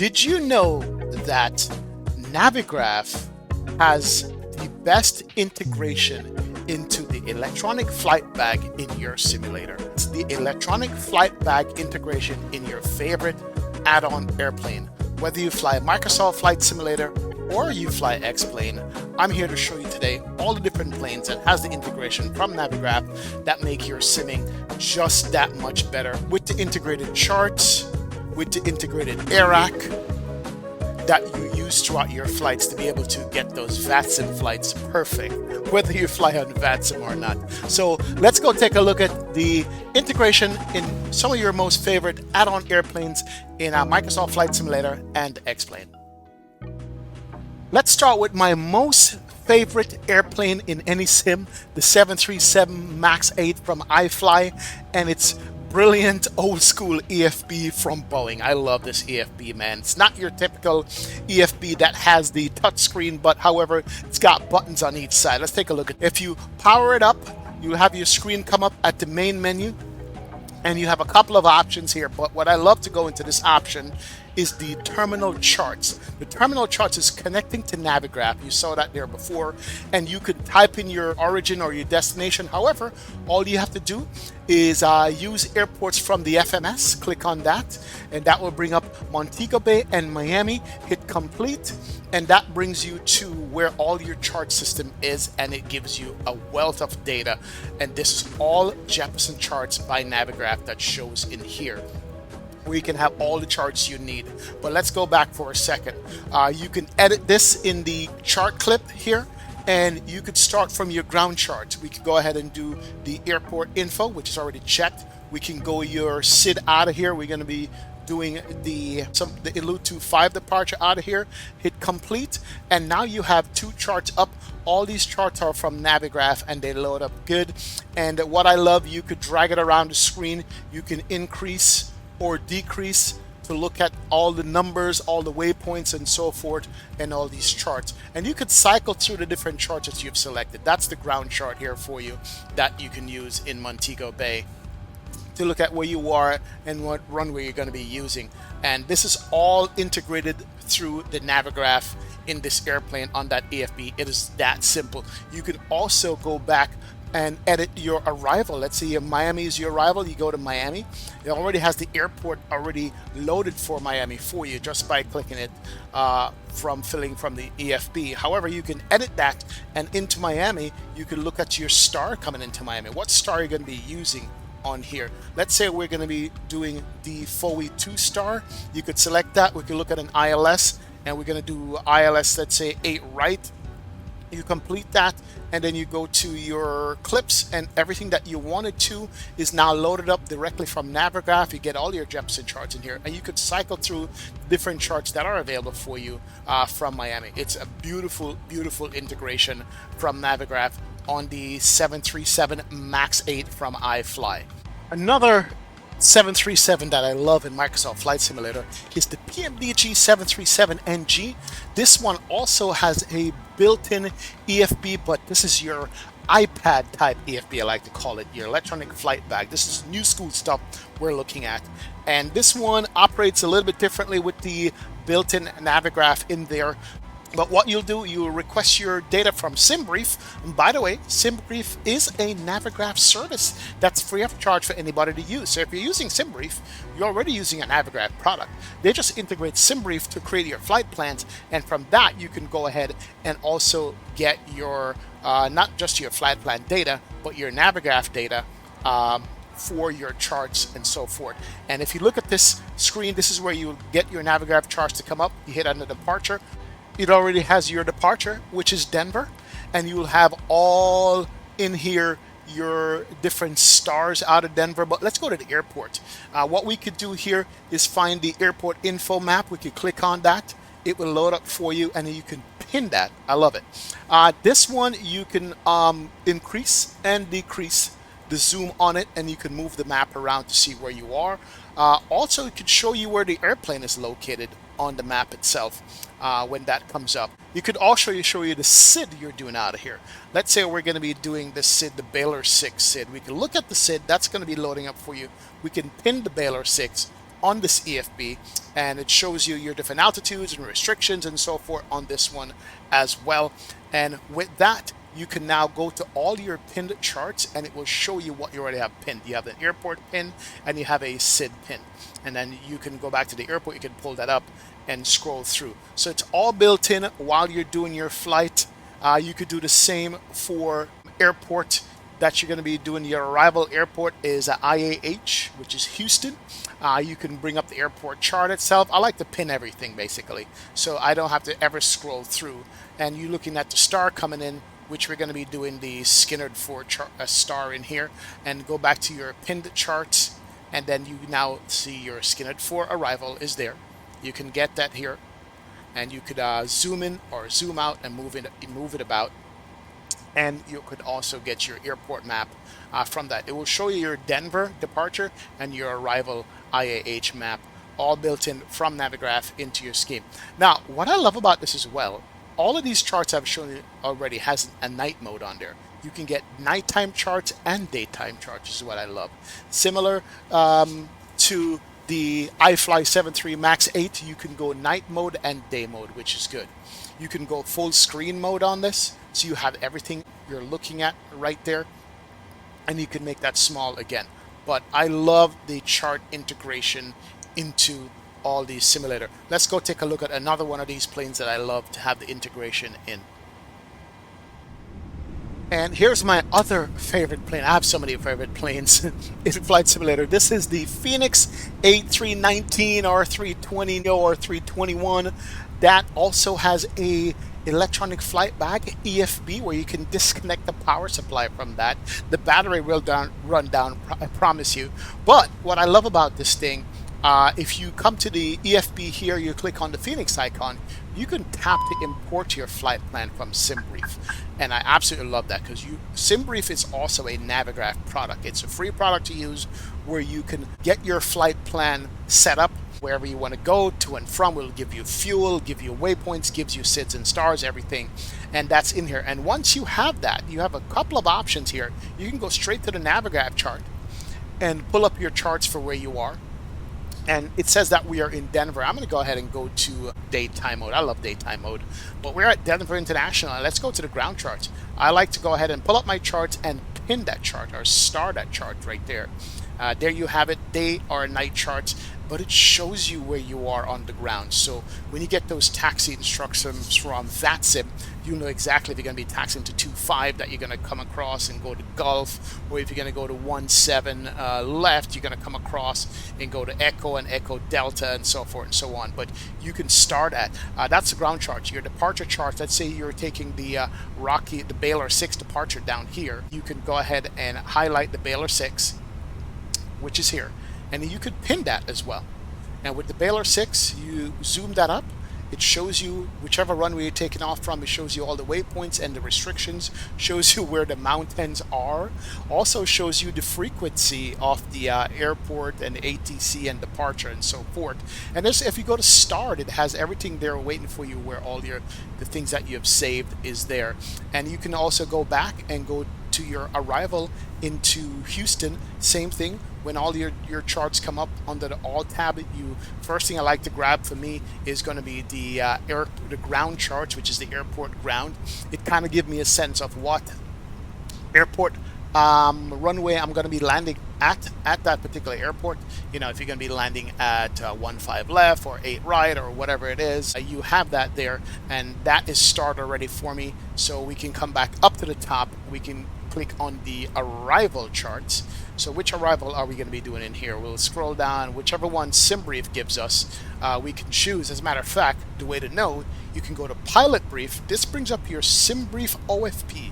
Did you know that Navigraph has the best integration into the electronic flight bag in your simulator? It's the electronic flight bag integration in your favorite add-on airplane. Whether you fly Microsoft Flight Simulator or you fly X-Plane, I'm here to show you today all the different planes that has the integration from Navigraph that make your simming just that much better, with the integrated charts, with the integrated AirRack that you use throughout your flights to be able to get those VATSIM flights perfect, whether you fly on VATSIM or not. So let's go take a look at the integration in some of your most favorite add-on airplanes in Microsoft Flight Simulator and X-Plane. Let's start with my most favorite airplane in any sim, the 737 MAX 8 from iFly, and its brilliant old school EFB from Boeing. I love this EFB, man. It's not your typical EFB that has the touchscreen, but however, it's got buttons on each side. Let's take a look at it. If you power it up, you'll have your screen come up at the main menu, and you have a couple of options here, but what I love to go into this option is the terminal charts. The terminal charts is connecting to Navigraph. You saw that there before, and you could type in your origin or your destination. However, all you have to do is use airports from the FMS. Click on that, and that will bring up Montego Bay and Miami. Hit complete, and that brings you to where all your chart system is, and it gives you a wealth of data. And this is all Jeppesen charts by Navigraph that shows in here, where you can have all the charts you need. But let's go back for a second. You can edit this in the chart clip here, and you could start from your ground charts. We could go ahead and do the airport info, which is already checked. We can go your SID out of here. We're going to be doing the Ilu 25 departure out of here. Hit complete, and now you have two charts up. All these charts are from Navigraph, and they load up good. And what I love, you could drag it around the screen. You can increase or decrease to look at all the numbers, all the waypoints and so forth, and all these charts. And you could cycle through the different charts that you've selected. That's the ground chart here for you that you can use in Montego Bay to look at where you are and what runway you're going to be using. And this is all integrated through the Navigraph in this airplane on that EFB. It is that simple. You can also go back and edit your arrival. Let's say Miami is your arrival. You go to Miami. It already has the airport already loaded for Miami for you just by clicking it from filling from the EFB. However, you can edit that, and into Miami, you can look at your star coming into Miami. What star are you going to be using on here? Let's say we're going to be doing the FOE 2 star. You could select that. We could look at an ILS, and we're going to do ILS, let's say 8 right. You complete that, and then you go to your clips, and everything that you wanted to is now loaded up directly from Navigraph. You get all your Jeppesen charts in here, and you could cycle through different charts that are available for you from Miami. It's a beautiful, beautiful integration from Navigraph on the 737 MAX 8 from iFly. Another 737 that I love in Microsoft Flight Simulator is the PMDG 737NG. This one also has a built-in EFB, but this is your iPad type EFB, I like to call it, your electronic flight bag. This is new school stuff we're looking at. And this one operates a little bit differently with the built-in Navigraph in there. But what you'll do, you'll request your data from SimBrief. And by the way, SimBrief is a Navigraph service that's free of charge for anybody to use. So if you're using SimBrief, you're already using a Navigraph product. They just integrate SimBrief to create your flight plans. And from that, you can go ahead and also get your, not just your flight plan data, but your Navigraph data for your charts and so forth. And if you look at this screen, this is where you get your Navigraph charts to come up. You hit on the departure. It already has your departure, which is Denver, and you will have all in here your different stars out of Denver. But let's go to the airport. What we could do here is find the airport info map. We could click on that. It will load up for you, and then you can pin that. I love it. This one you can increase and decrease the zoom on it, and you can move the map around to see where you are. Also, it could show you where the airplane is located on the map itself when that comes up. You could also show you the SID you're doing out of here. Let's say we're going to be doing the SID, the Baylor 6 SID. We can look at the SID. That's going to be loading up for you. We can pin the Baylor 6 on this EFB, and it shows you your different altitudes and restrictions and so forth on this one as well. And with that, you can now go to all your pinned charts and it will show you what you already have pinned. You have an airport pin and you have a SID pin. And then you can go back to the airport, you can pull that up and scroll through. So it's all built in while you're doing your flight. You could do the same for airport that you're going to be doing. Your arrival airport is IAH, which is Houston. You can bring up the airport chart itself. I like to pin everything basically, so I don't have to ever scroll through. And you're looking at the star coming in, which we're going to be doing the Skinner 4 star in here, and go back to your pinned charts, and then you now see your Skinner 4 arrival is there. You can get that here, and you could zoom in or zoom out and move it about. And you could also get your airport map from that. It will show you your Denver departure and your arrival IAH map, all built in from Navigraph into your scheme. Now, what I love about this as well, all of these charts I've shown you already has a night mode on there. You can get nighttime charts and daytime charts, is what I love. Similar to the iFly 7.3 Max 8, you can go night mode and day mode, which is good. You can go full screen mode on this, so you have everything you're looking at right there, and you can make that small again. But I love the chart integration into all these simulator. Let's go take a look at another one of these planes that I love to have the integration in. And here's my other favorite plane. I have so many favorite planes in Flight Simulator. This is the Phoenix A319 or 320 or 321. That also has a electronic flight bag, EFB, where you can disconnect the power supply from that. The battery will run down, I promise you. But what I love about this thing, if you come to the EFB here, you click on the Phoenix icon, you can tap to import your flight plan from SimBrief. And I absolutely love that, because SimBrief is also a Navigraph product. It's a free product to use where you can get your flight plan set up wherever you want to go to and from. Will give you fuel, give you waypoints, gives you SIDs and stars, everything, and that's in here. And once you have that, you have a couple of options here. You can go straight to the Navigraph chart and pull up your charts for where you are. And it says that we are in Denver. I'm going to go ahead and go to daytime mode. I love daytime mode, but we're at Denver International. Let's go to the ground charts. I like to go ahead and pull up my charts and pin that chart or star that chart right there. There you have it, day or night charts, but it shows you where you are on the ground. So when you get those taxi instructions from VATSIM, you know exactly if you're going to be taxiing to 25 that you're going to come across and go to Gulf, or if you're going to go to 17 left, you're going to come across and go to Echo and Echo Delta and so forth and so on. But you can start at, that's the ground chart. Your departure chart, let's say you're taking the Baylor 6 departure down here, you can go ahead and highlight the Baylor 6, which is here, and you could pin that as well. Now with the Baylor 6, you zoom that up, it shows you whichever runway you're taking off from. It shows you all the waypoints and the restrictions, shows you where the mountains are, also shows you the frequency of the airport and ATC and departure and so forth. And if you go to start, it has everything there waiting for you, where all the things that you have saved is there. And you can also go back and go to your arrival into Houston, same thing. When all your charts come up under the All tab, first thing I like to grab for me is going to be the ground charts, which is the airport ground. It kind of gives me a sense of what airport runway I'm going to be landing at that particular airport. You know, if you're going to be landing at 15 left or 8 right or whatever it is, you have that there, and that is started already for me. So we can come back up to the top. We can click on the arrival charts. So which arrival are we going to be doing in here? We'll scroll down, whichever one SimBrief gives us, we can choose. As a matter of fact, the way to know, you can go to Pilot Brief. This brings up your SimBrief OFP,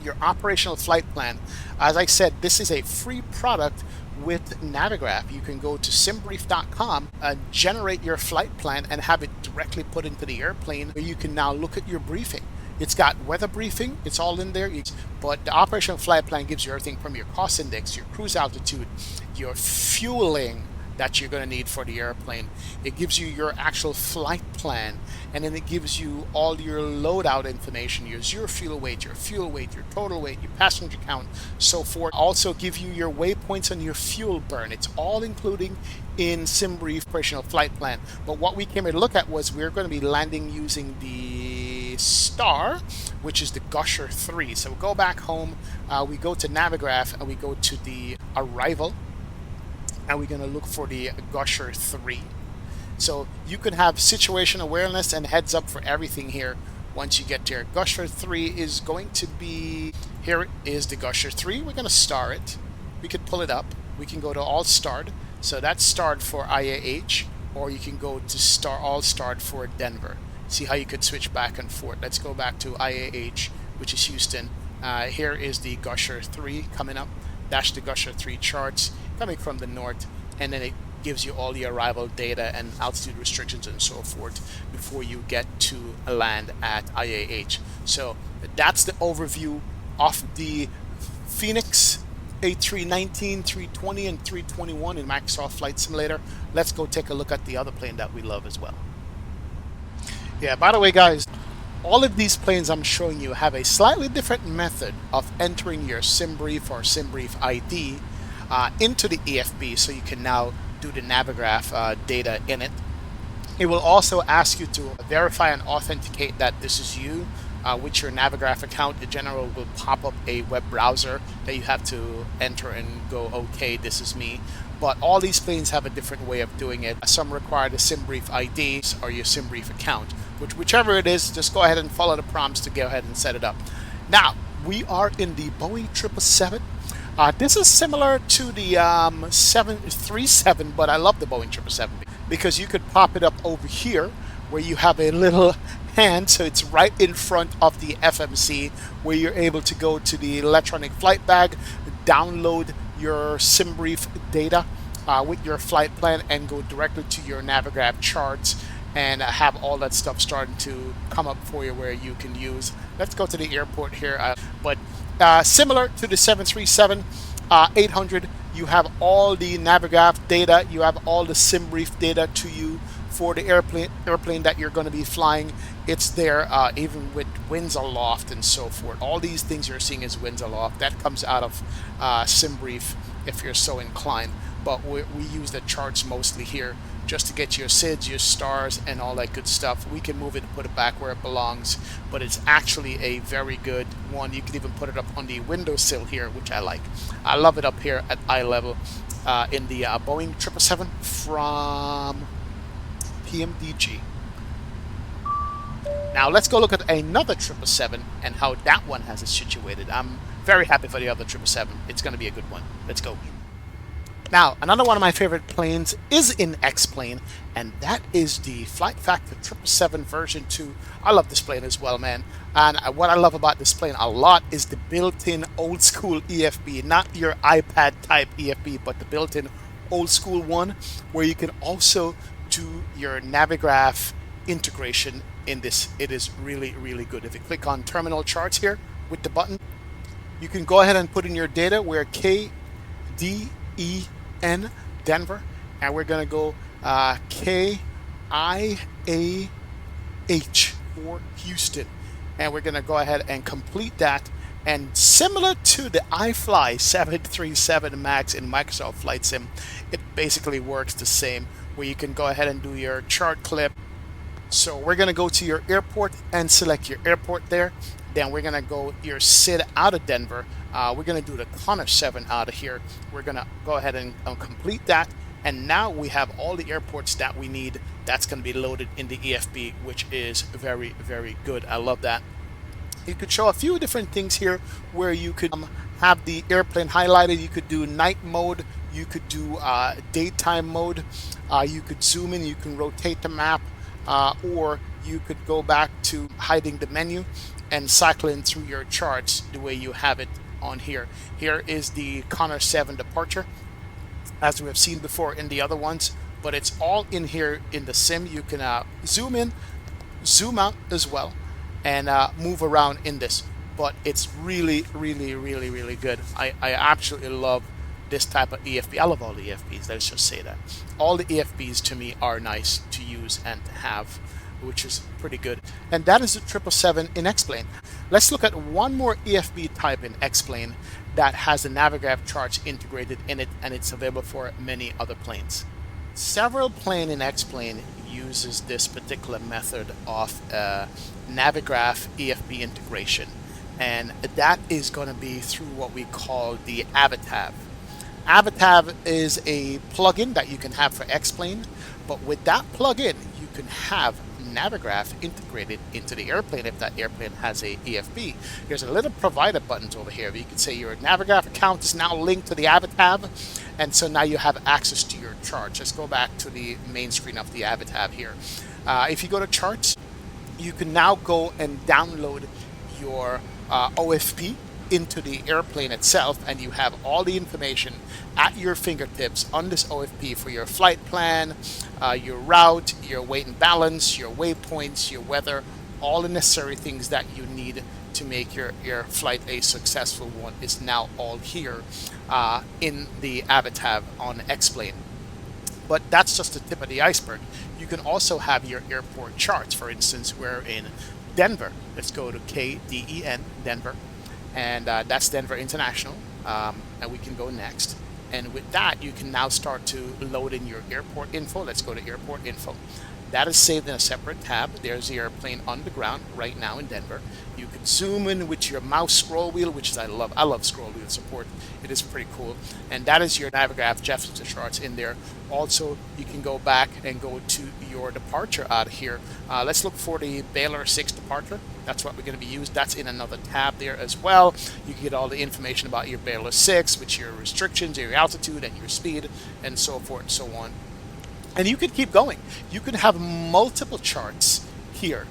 your operational flight plan. As I said, this is a free product with Navigraph. You can go to simbrief.com and generate your flight plan and have it directly put into the airplane, where you can now look at your briefing. It's got weather briefing, it's all in there, but the operational flight plan gives you everything from your cost index, your cruise altitude, your fueling, that you're going to need for the airplane. It gives you your actual flight plan, and then it gives you all your loadout information, your zero fuel weight, your total weight, your passenger count, so forth. Also give you your waypoints and your fuel burn. It's all including in SimBrief operational flight plan. But what we came here to look at was we're going to be landing using the Star, which is the Gusher 3. So we'll go back home, we go to Navigraph, and we go to the arrival, and we're going to look for the Gusher 3. So you can have situation awareness and heads up for everything here once you get there. Gusher 3 is going to be, here it is, the Gusher 3. We're going to star it. We could pull it up. We can go to all starred. So that's starred for IAH, or you can go to all starred for Denver. See how you could switch back and forth. Let's go back to IAH, which is Houston. Here is the Gusher 3 coming up. That's the Gusher 3 charts coming from the north, and then it gives you all the arrival data and altitude restrictions and so forth before you get to land at IAH. So that's the overview of the Phoenix A319, 320, and 321 in Microsoft Flight Simulator. Let's go take a look at the other plane that we love as well. Yeah, by the way, guys, all of these planes I'm showing you have a slightly different method of entering your SimBrief or SimBrief ID into the EFB, so you can now do the Navigraph data in it. It will also ask you to verify and authenticate that this is you with your Navigraph account. In general, will pop up a web browser that you have to enter and go, okay, this is me. But all these planes have a different way of doing it. Some require the SimBrief ID or your SimBrief account, whichever it is, just go ahead and follow the prompts to go ahead and set it up. Now, we are in the Boeing 777. This is similar to the 737, but I love the Boeing 777 because you could pop it up over here where you have a little hand, so it's right in front of the FMC, where you're able to go to the electronic flight bag, download your SimBrief data with your flight plan, and go directly to your Navigraph charts and have all that stuff starting to come up for you where you can use. Let's go to the airport here, but similar to the 737 800, you have all the Navigraph data, you have all the SimBrief data to you for the airplane that you're going to be flying. It's there even with winds aloft and so forth. All these things you're seeing is winds aloft. That comes out of SimBrief if you're so inclined. But we use the charts mostly here just to get your SIDs, your stars, and all that good stuff. We can move it and put it back where it belongs, but it's actually a very good one. You can even put it up on the windowsill here, which I like. I love it up here at eye level in the Boeing 777 from PMDG. Now let's go look at another 777 and how that one has it situated. I'm very happy for the other 777. It's going to be a good one. Let's go. Now, another one of my favorite planes is in X-Plane, and that is the Flight Factor 777 version 2. I love this plane as well, man. And what I love about this plane a lot is the built-in old school EFB, not your iPad type EFB, but the built-in old school one, where you can also do your Navigraph integration in this. It is really, really good. If you click on terminal charts here with the button, you can go ahead and put in your data where KDEN Denver, and we're going to go KIAH for Houston, and we're going to go ahead and complete that. And similar to the iFly 737 MAX in Microsoft Flight Sim, it basically works the same, where you can go ahead and do your chart clip. So we're going to go to your airport and select your airport there. Then we're going to go your SID out of Denver. We're going to do the Connor 7 out of here. We're going to go ahead and complete that. And now we have all the airports that we need. That's going to be loaded in the EFB, which is very, very good. I love that. You could show a few different things here where you could have the airplane highlighted. You could do night mode. You could do daytime mode. You could zoom in. You can rotate the map. Or you could go back to hiding the menu and cycling through your charts the way you have it on here. Here is the Connor 7 departure, as we have seen before in the other ones, but it's all in here in the sim. You can zoom in, zoom out as well, and move around in this. But it's really, really, really, really good. I absolutely love this type of EFB. I love all the EFBs, let's just say that. All the EFBs to me are nice to use and to have, which is pretty good. And that is the 777 in X-Plane. Let's look at one more EFB type in X-Plane that has the Navigraph charts integrated in it, and it's available for many other planes. Several plane in X-Plane uses this particular method of Navigraph EFB integration, and that is going to be through what we call the AviTab. AviTab is a plugin that you can have for X-Plane, but with that plugin you can have Navigraph integrated into the airplane if that airplane has a EFB. There's a little provider buttons over here. You can say your Navigraph account is now linked to the AviTab, and so now you have access to your charts. Let's go back to the main screen of the AviTab here. If you go to charts, you can now go and download your OFP into the airplane itself, and you have all the information at your fingertips on this OFP for your flight plan, your route, your weight and balance, your waypoints, your weather, all the necessary things that you need to make your flight a successful one is now all here in the AviTab on X-Plane. But that's just the tip of the iceberg. You can also have your airport charts. For instance, we're in Denver. Let's go to KDEN, Denver. And that's Denver International, and we can go next. And with that, you can now start to load in your airport info. Let's go to airport info. That is saved in a separate tab. There's the airplane on the ground right now in Denver. You can zoom in with your mouse scroll wheel, which is I love scroll wheel support. It is pretty cool. And that is your Navigraph Jefferson charts in there. Also, you can go back and go to your departure out of here. Let's look for the Baylor 6 departure. That's what we're going to be used. That's in another tab there as well. You can get all the information about your Baylor 6, which your restrictions, your altitude, and your speed, and so forth and so on. And you can keep going. You can have multiple charts here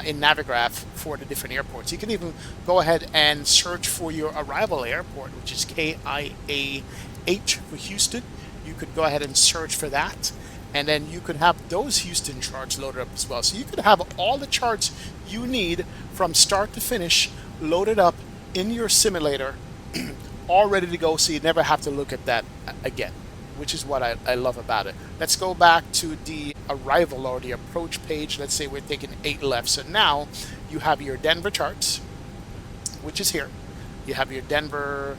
in Navigraph for the different airports. You can even go ahead and search for your arrival airport, which is KIAH for Houston. You could go ahead and search for that. And then you could have those Houston charts loaded up as well. So you could have all the charts you need from start to finish loaded up in your simulator, all ready to go, so you never have to look at that again, which is what I love about it. Let's go back to the arrival or the approach page. Let's say we're taking 8 left. So now you have your Denver charts, which is here. You have your Denver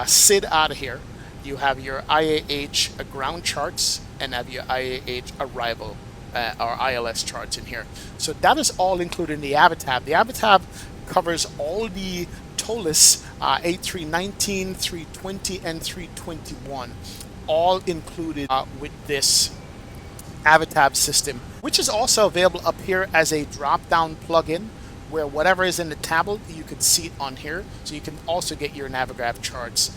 SID out of here. You have your IAH ground charts, and have your IAH arrival or ILS charts in here. So that is all included in the AviTab. The AviTab covers all the TOLUS A319, 320, and 321, all included with this AviTab system, which is also available up here as a drop-down plugin, where whatever is in the tablet, you can see it on here. So you can also get your Navigraph charts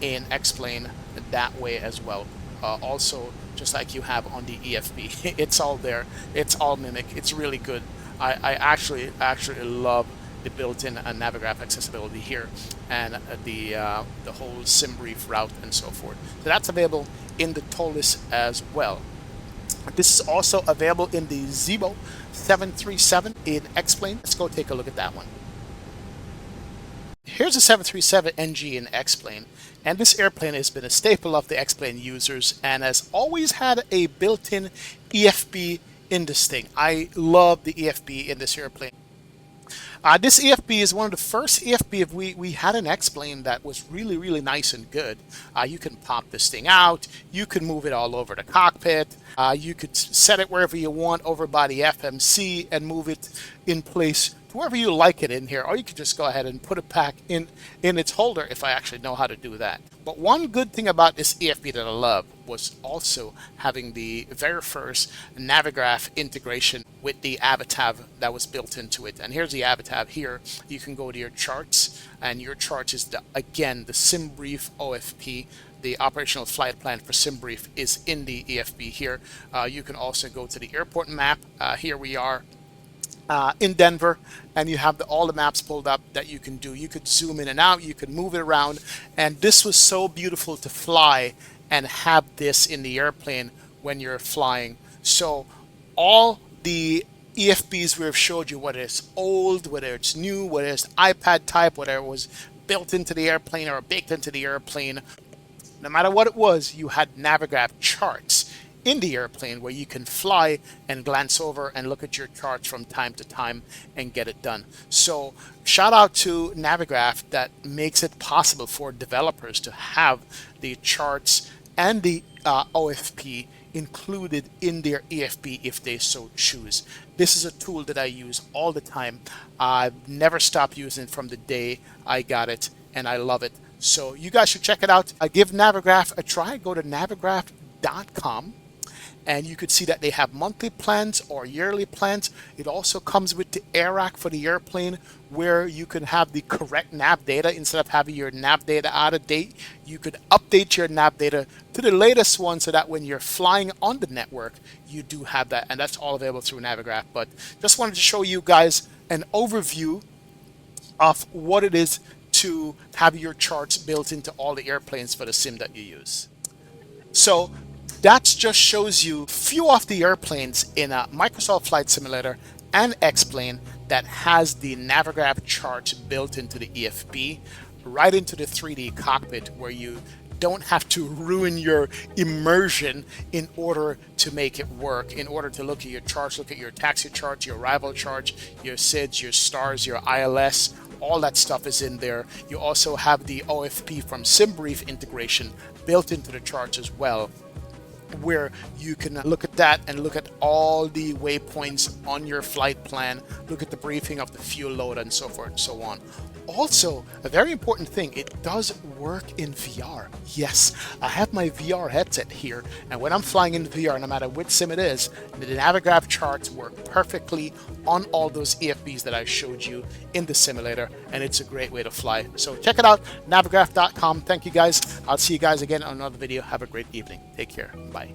in X-Plane that way as well. Also, just like you have on the EFB, it's all there. It's all Mimic. It's really good. I actually love the built-in Navigraph accessibility here, and the whole SimBrief route and so forth. So that's available in the TOLUS as well. This is also available in the Zibo 737 in X-Plane. Let's go take a look at that one. Here's a 737 NG in X-Plane, and this airplane has been a staple of the X-Plane users and has always had a built-in EFB in this thing. I love the EFB in this airplane. This EFB is one of the first EFB we had an X-Plane that was really nice and good. You can pop this thing out, you can move it all over the cockpit, you could set it wherever you want over by the FMC and move it in place to wherever you like it in here, or you could just go ahead and put it back in its holder, if I actually know how to do that. But one good thing about this EFB that I love was also having the very first Navigraph integration with the AviTab that was built into it. And here's the AviTab here. You can go to your charts, and your charts is again the SimBrief OFP. The operational flight plan for SimBrief is in the EFB here. You can also go to the airport map. Here we are in Denver, and you have all the maps pulled up that you can do. You could zoom in and out, you could move it around, and this was so beautiful to fly and have this in the airplane when you're flying. So all the EFBs we have showed you, whether it's old, whether it's new, whether it's iPad type, whether it was built into the airplane or baked into the airplane, no matter what it was, you had Navigraph charts in the airplane where you can fly and glance over and look at your charts from time to time and get it done. So shout out to Navigraph that makes it possible for developers to have the charts and the OFP included in their EFB if they so choose. This is a tool that I use all the time. I've never stopped using it from the day I got it, and I love it. So you guys should check it out. Give Navigraph a try. Go to navigraph.com. And you could see that they have monthly plans or yearly plans. It also comes with the air rack for the airplane where you can have the correct nav data. Instead of having your nav data out of date, you could update your nav data to the latest one so that when you're flying on the network, you do have that. And that's all available through Navigraph. But just wanted to show you guys an overview of what it is to have your charts built into all the airplanes for the sim that you use. So that just shows you a few of the airplanes in a Microsoft Flight Simulator and X-Plane that has the Navigraph chart built into the EFB, right into the 3D cockpit where you don't have to ruin your immersion in order to make it work, in order to look at your charts, look at your taxi charts, your arrival charts, your SIDS, your stars, your ILS, all that stuff is in there. You also have the OFP from SimBrief integration built into the charts as well, where you can look at that and look at all the waypoints on your flight plan, look at the briefing of the fuel load and so forth and so on. Also, a very important thing, it does work in VR. Yes, I have my VR headset here, and when I'm flying in VR, no matter which sim it is, the Navigraph charts work perfectly on all those EFBs that I showed you in the simulator, and it's a great way to fly. So check it out, navigraph.com. Thank you guys. I'll see you guys again on another video. Have a great evening. Take care. Bye.